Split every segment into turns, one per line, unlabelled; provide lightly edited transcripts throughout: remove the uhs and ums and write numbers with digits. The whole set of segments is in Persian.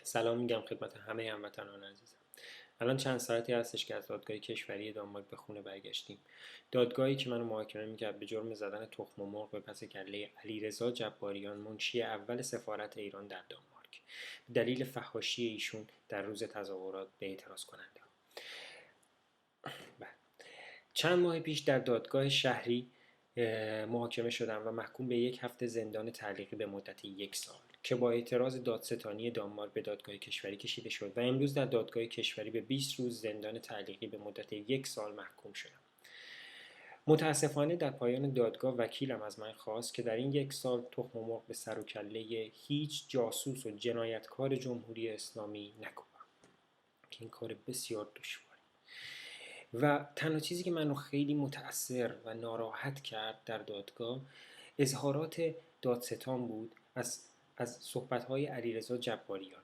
سلام میگم خدمت همه هموطنان عزیزم. الان چند ساعتی هستش که از دادگاه کشوری دانمارک به خونه برگشتیم. دادگاهی که منو محاکمه میکرد به جرم زدن تخم مرغ به پس کله علیرضا جباریان، منشی اول سفارت ایران در دانمارک، به دلیل فحاشی ایشون در روز تظاهرات به اعتراض کننده. چند ماه پیش در دادگاه شهری محاکمه شدم و محکوم به 1 هفته زندان تعلیقی به مدت 1 سال که با اعتراض دادستانی دانمارک به دادگاه کشوری کشیده شد و امروز در دادگاه کشوری به 20 روز زندان تعلیقی به مدت 1 سال محکوم شدم. متاسفانه در پایان دادگاه وکیلم از من خواست که در این 1 سال تخم مرغ به سر و کله هیچ جاسوس و جنایتکار جمهوری اسلامی نکوبم که این کار بسیار دشوار و تنها چیزی که منو خیلی متأثر و ناراحت کرد در دادگاه اظهارات دادستان بود از صحبت‌های علیرضا جباریان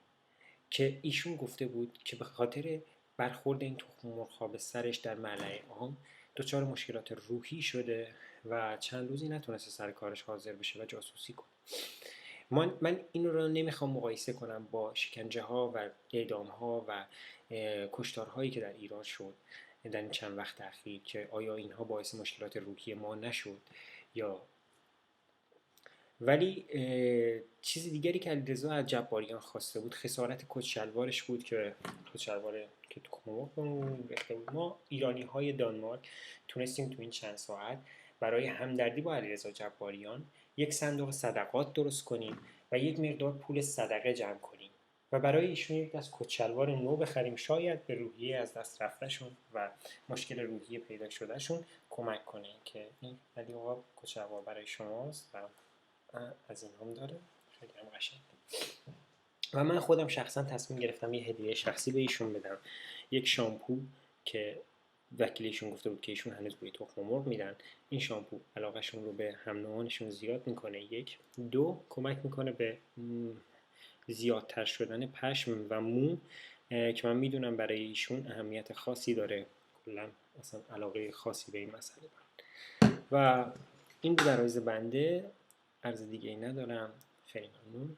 که ایشون گفته بود که به خاطر برخورد این تخم مرغ‌ها به سرش در ملأ عام دچار مشکلات روحی شده و چند روزی نتونسته سر کارش حاضر بشه و جاسوسی کنه. من این رو نمیخوام مقایسه کنم با شکنجه ها و اعدام ها و کشتار هایی که در ایران شد در این چند وقت اخیر که آیا اینها باعث مشکلات روحی ما نشد یا ولی چیز دیگری که علیرضا از جباریان خواسته بود خسارت کت بود که کت که تخم مرغ ریخته بود. ما ایرانی های دانمارک تونستیم تو این چند ساعت برای همدردی با علیرضا جباریان 1 صندوق صدقات درست کنیم و 1 مقدار پول صدقه جمع کنیم و برای ایشون 1 دست کت شلوار نو بخریم، شاید به روحیه از دست رفتهشون و مشکل روحی پیدا شدهشون کمک کنه که این علی آقا کت شلوار برای شماست و از این هم داره، خیلی هم قشنگ. و من خودم شخصا تصمیم گرفتم یه هدیه شخصی به ایشون بدم، 1 شامپو که وکیلشون گفته بود که ایشون هنوز بوی تخم مرغ میدن. این شامپو علاقهشون رو به هم نوعانشون زیاد میکنه، 1 2 کمک میکنه به زیادتر شدن پشم و مو که من میدونم برای ایشون اهمیت خاصی داره، کلا اصلا علاقه خاصی به این مسئله دارن. و این بود عرایض بنده، عرض دیگه ای ندارم. خیلی ممنون.